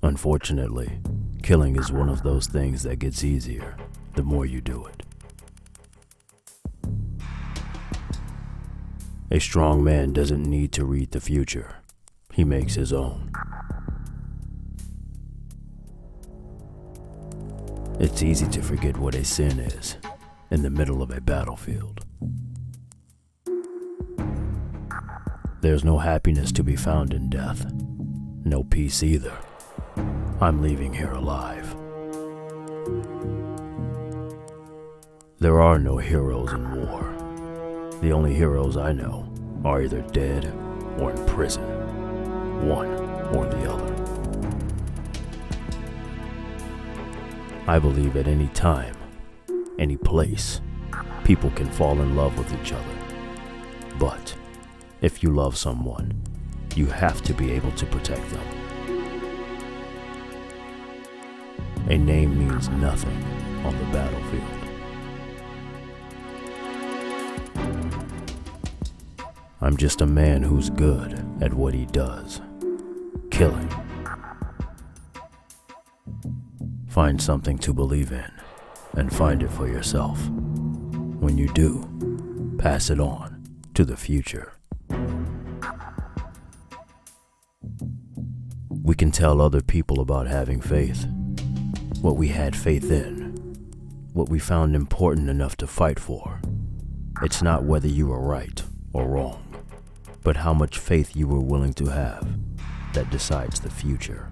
Unfortunately, killing is one of those things that gets easier the more you do it. A strong man doesn't need to read the future. He makes his own. It's easy to forget what a sin is in the middle of a battlefield. There's no happiness to be found in death. No peace either. I'm leaving here alive. There are no heroes in war. The only heroes I know are either dead or in prison. One or the other. I believe at any time, any place, people can fall in love with each other. But if you love someone, you have to be able to protect them. A name means nothing on the battlefield. I'm just a man who's good at what he does. Killing. Find something to believe in, and find it for yourself. When you do, pass it on to the future. We can tell other people about having faith, what we had faith in, what we found important enough to fight for. It's not whether you were right or wrong, but how much faith you were willing to have that decides the future.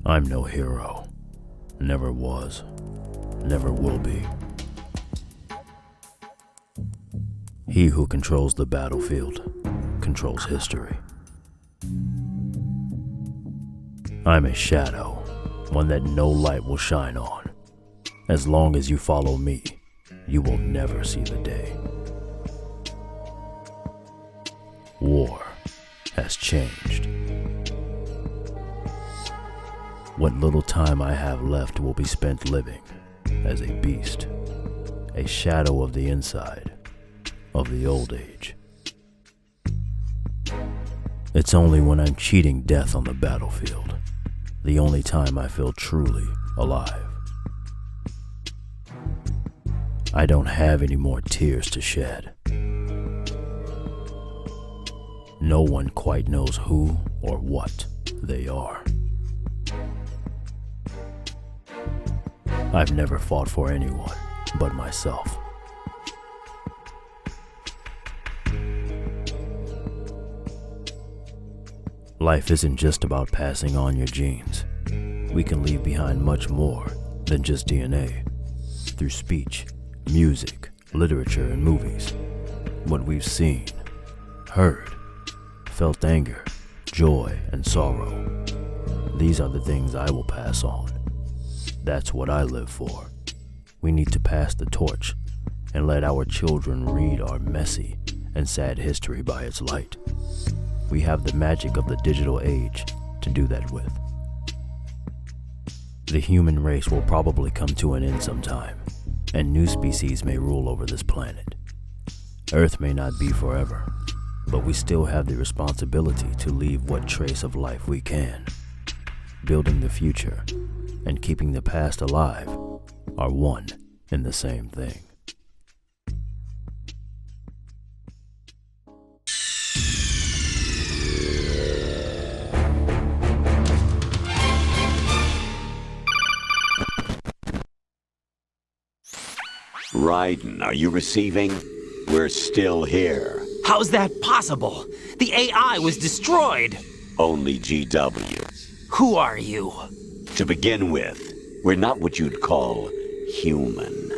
I'm no hero. Never was. Never will be. He who controls the battlefield controls history. I'm a shadow, one that no light will shine on. As long as you follow me, you will never see the day. War has changed. What little time I have left will be spent living as a beast, a shadow of the inside of the old age. It's only when I'm cheating death on the battlefield, the only time I feel truly alive. I don't have any more tears to shed. No one quite knows who or what they are. I've never fought for anyone but myself. Life isn't just about passing on your genes. We can leave behind much more than just DNA. Through speech, music, literature, and movies. What we've seen, heard, felt anger, joy, and sorrow. These are the things I will pass on. That's what I live for. We need to pass the torch and let our children read our messy and sad history by its light. We have the magic of the digital age to do that with. The human race will probably come to an end sometime, and new species may rule over this planet. Earth may not be forever, but we still have the responsibility to leave what trace of life we can. Building the future and keeping the past alive are one and the same thing. Raiden, are you receiving? We're still here. How's that possible? The AI was destroyed. Only GW. Who are you? To begin with, we're not what you'd call human.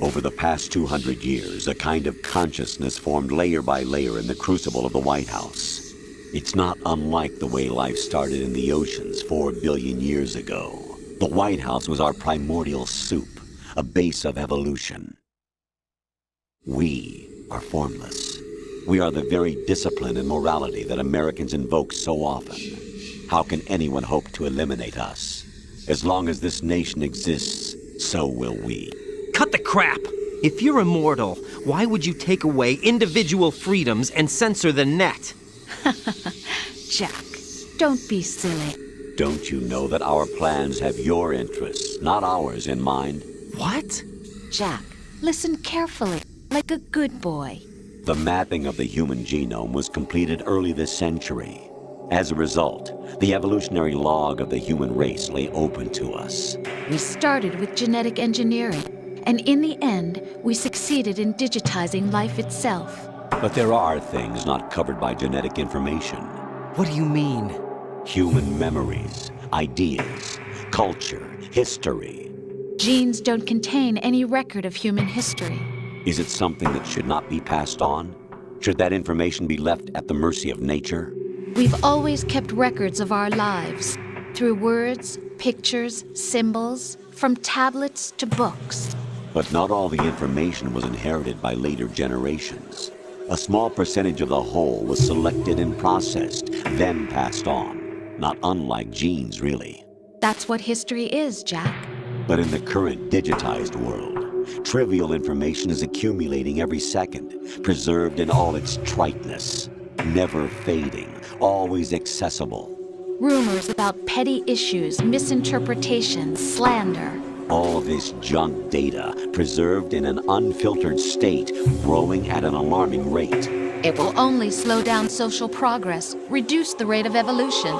Over the past 200 years, a kind of consciousness formed layer by layer in the crucible of the White House. It's not unlike the way life started in the oceans 4 billion years ago. The White House was our primordial soup, a base of evolution. We are formless. We are the very discipline and morality that Americans invoke so often. How can anyone hope to eliminate us? As long as this nation exists, so will we. Cut the crap! If you're immortal, why would you take away individual freedoms and censor the net? Jack, don't be silly. Don't you know that our plans have your interests, not ours, in mind? What? Jack, listen carefully, like a good boy. The mapping of the human genome was completed early this century. As a result, the evolutionary log of the human race lay open to us. We started with genetic engineering, and in the end, we succeeded in digitizing life itself. But there are things not covered by genetic information. What do you mean? Human memories, ideas, culture, history. Genes don't contain any record of human history. Is it something that should not be passed on? Should that information be left at the mercy of nature? We've always kept records of our lives, through words, pictures, symbols, from tablets to books. But not all the information was inherited by later generations. A small percentage of the whole was selected and processed, then passed on. Not unlike genes, really. That's what history is, Jack. But in the current digitized world, trivial information is accumulating every second, preserved in all its triteness, never fading, always accessible. Rumors about petty issues, misinterpretations, slander. All this junk data, preserved in an unfiltered state, growing at an alarming rate. It will only slow down social progress, reduce the rate of evolution.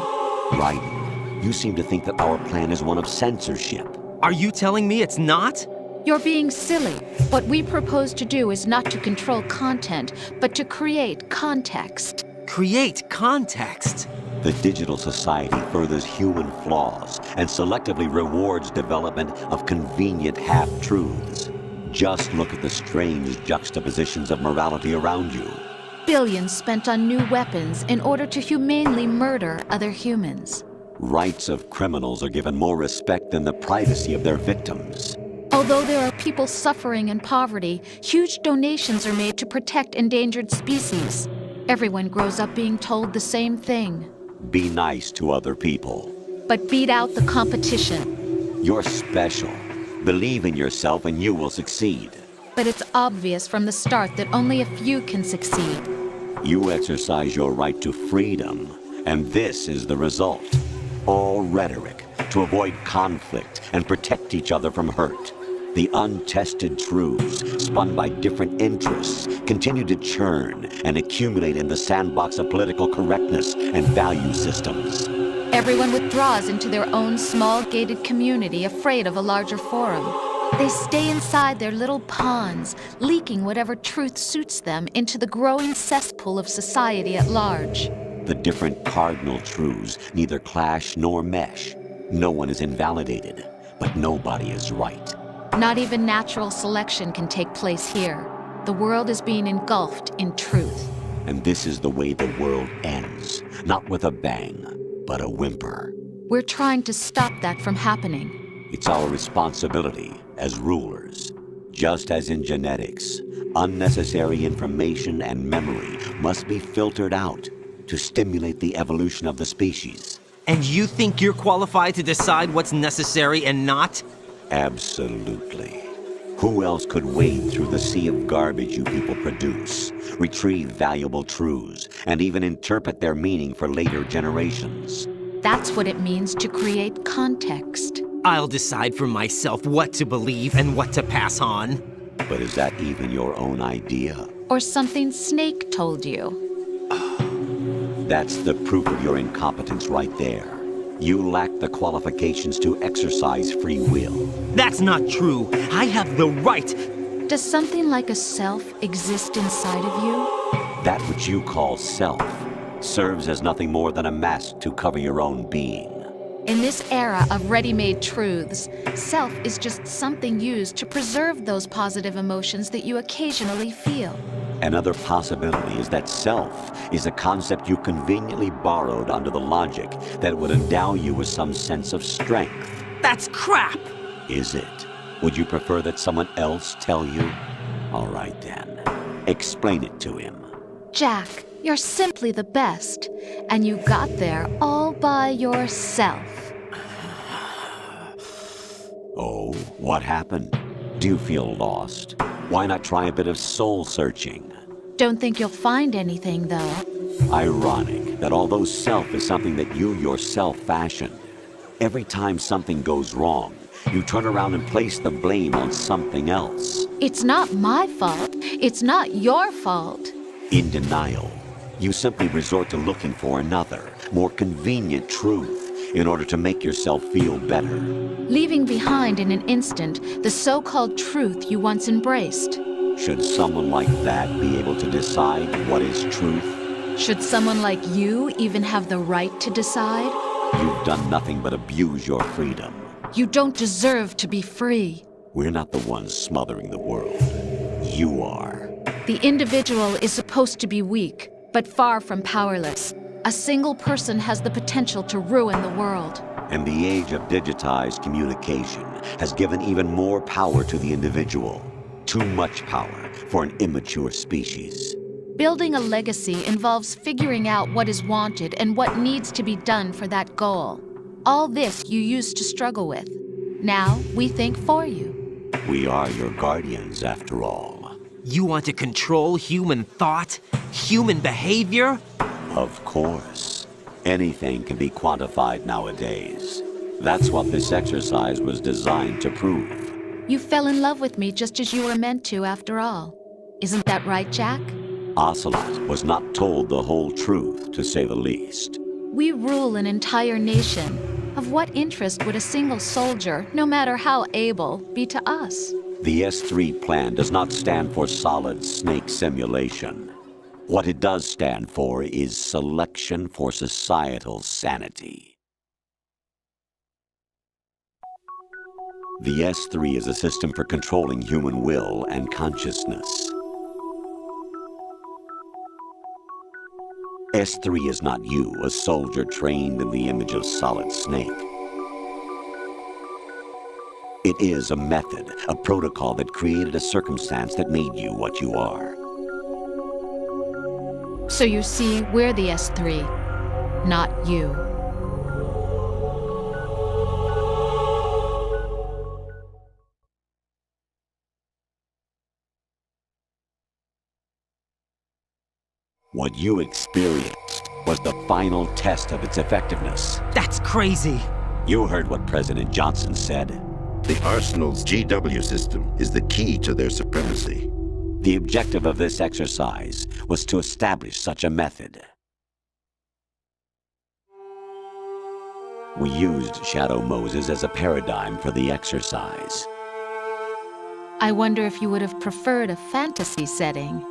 Raiden, you seem to think that our plan is one of censorship. Are you telling me it's not? You're being silly. What we propose to do is not to control content, but to create context. Create context? The digital society furthers human flaws and selectively rewards development of convenient half-truths. Just look at the strange juxtapositions of morality around you. Billions spent on new weapons in order to humanely murder other humans. Rights of criminals are given more respect than the privacy of their victims. Although there are people suffering in poverty, huge donations are made to protect endangered species. Everyone grows up being told the same thing. Be nice to other people. But beat out the competition. You're special. Believe in yourself and you will succeed. But it's obvious from the start that only a few can succeed. You exercise your right to freedom, and this is the result. All rhetoric to avoid conflict and protect each other from hurt. The untested truths, spun by different interests, continue to churn and accumulate in the sandbox of political correctness and value systems. Everyone withdraws into their own small gated community, afraid of a larger forum. They stay inside their little ponds, leaking whatever truth suits them into the growing cesspool of society at large. The different cardinal truths neither clash nor mesh. No one is invalidated, but nobody is right. Not even natural selection can take place here. The world is being engulfed in truth. And this is the way the world ends, not with a bang, but a whimper. We're trying to stop that from happening. It's our responsibility as rulers. Just as in genetics, unnecessary information and memory must be filtered out to stimulate the evolution of the species. And you think you're qualified to decide what's necessary and not? Absolutely. Who else could wade through the sea of garbage you people produce, retrieve valuable truths, and even interpret their meaning for later generations? That's what it means to create context. I'll decide for myself what to believe and what to pass on. But is that even your own idea? Or something Snake told you? That's the proof of your incompetence right there. You lack the qualifications to exercise free will. That's not true. I have the right. Does something like a self exist inside of you? That which you call self serves as nothing more than a mask to cover your own being. In this era of ready-made truths, self is just something used to preserve those positive emotions that you occasionally feel. Another possibility is that self is a concept you conveniently borrowed under the logic that would endow you with some sense of strength. That's crap! Is it? Would you prefer that someone else tell you? All right then. Explain it to him. Jack, you're simply the best, and you got there all by yourself. Oh, what happened? Do you feel lost? Why not try a bit of soul searching? Don't think you'll find anything, though. Ironic that although self is something that you yourself fashioned, every time something goes wrong, you turn around and place the blame on something else. It's not my fault. It's not your fault. In denial, you simply resort to looking for another, more convenient truth in order to make yourself feel better. Leaving behind in an instant the so-called truth you once embraced. Should someone like that be able to decide what is truth? Should someone like you even have the right to decide? You've done nothing but abuse your freedom. You don't deserve to be free. We're not the ones smothering the world. You are. The individual is supposed to be weak, but far from powerless. A single person has the potential to ruin the world. And the age of digitized communication has given even more power to the individual. Too much power for an immature species. Building a legacy involves figuring out what is wanted and what needs to be done for that goal. All this you used to struggle with. Now we think for you. We are your guardians, after all. You want to control human thought? Human behavior? Of course. Anything can be quantified nowadays. That's what this exercise was designed to prove. You fell in love with me just as you were meant to, after all. Isn't that right, Jack? Ocelot was not told the whole truth, to say the least. We rule an entire nation. Of what interest would a single soldier, no matter how able, be to us? The S3 plan does not stand for solid snake simulation. What it does stand for is selection for societal sanity. The S3 is a system for controlling human will and consciousness. S3 is not you, a soldier trained in the image of Solid Snake. It is a method, a protocol that created a circumstance that made you what you are. So you see, we're the S3, not you. What you experienced was the final test of its effectiveness. That's crazy. You heard what President Johnson said. The Arsenal's GW system is the key to their supremacy. The objective of this exercise was to establish such a method. We used Shadow Moses as a paradigm for the exercise. I wonder if you would have preferred a fantasy setting.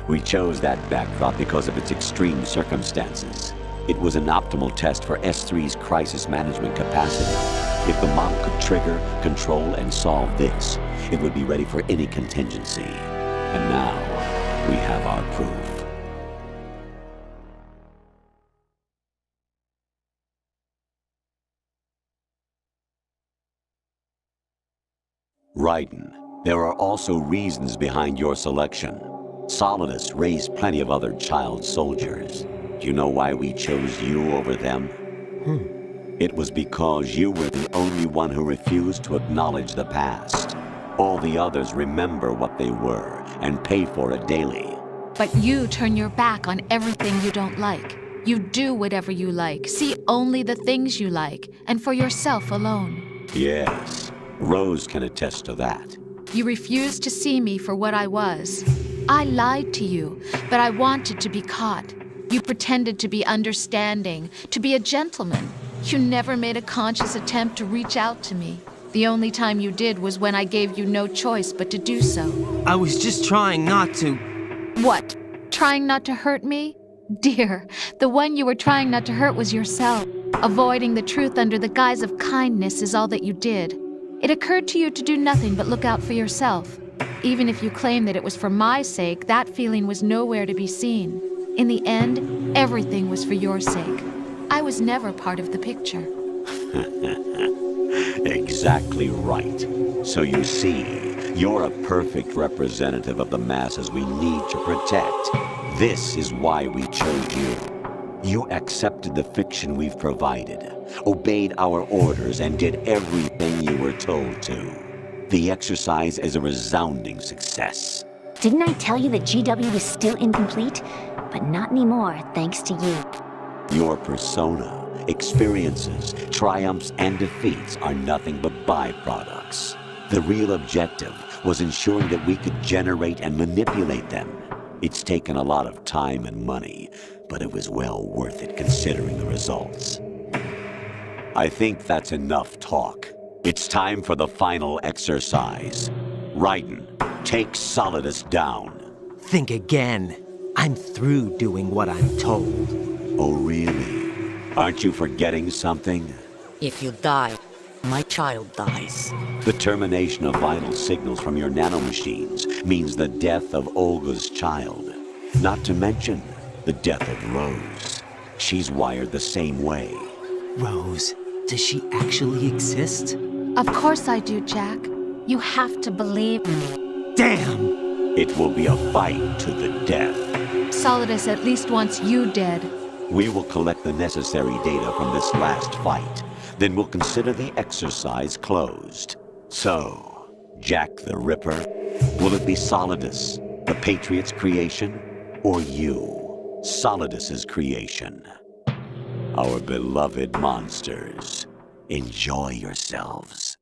We chose that backdrop because of its extreme circumstances. It was an optimal test for S3's crisis management capacity. If the model could trigger, control, and solve this, it would be ready for any contingency. And now, we have our proof. Raiden, there are also reasons behind your selection. Solidus raised plenty of other child soldiers. Do you know why we chose you over them? It was because you were the only one who refused to acknowledge the past. All the others remember what they were and pay for it daily. But you turn your back on everything you don't like. You do whatever you like, see only the things you like, and for yourself alone. Yes, Rose can attest to that. You refused to see me for what I was. I lied to you, but I wanted to be caught. You pretended to be understanding, to be a gentleman. You never made a conscious attempt to reach out to me. The only time you did was when I gave you no choice but to do so. I was just trying not to. What? Trying not to hurt me? Dear, the one you were trying not to hurt was yourself. Avoiding the truth under the guise of kindness is all that you did. It occurred to you to do nothing but look out for yourself. Even if you claim that it was for my sake, that feeling was nowhere to be seen. In the end, everything was for your sake. I was never part of the picture. Exactly right. So you see, you're a perfect representative of the masses we need to protect. This is why we chose you. You accepted the fiction we've provided, obeyed our orders, and did everything you were told to. The exercise is a resounding success. Didn't I tell you that GW was still incomplete? But not anymore, thanks to you. Your persona, experiences, triumphs, and defeats are nothing but byproducts. The real objective was ensuring that we could generate and manipulate them. It's taken a lot of time and money, but it was well worth it considering the results. I think that's enough talk. It's time for the final exercise. Raiden, take Solidus down. Think again. I'm through doing what I'm told. Oh, really? Aren't you forgetting something? If you die, my child dies. The termination of vital signals from your nanomachines means the death of Olga's child. Not to mention the death of Rose. She's wired the same way. Rose, does she actually exist? Of course I do, Jack. You have to believe me. Damn! It will be a fight to the death. Solidus at least wants you dead. We will collect the necessary data from this last fight. Then we'll consider the exercise closed. So, Jack the Ripper, will it be Solidus, the Patriot's creation, or you, Solidus's creation? Our beloved monsters, enjoy yourselves.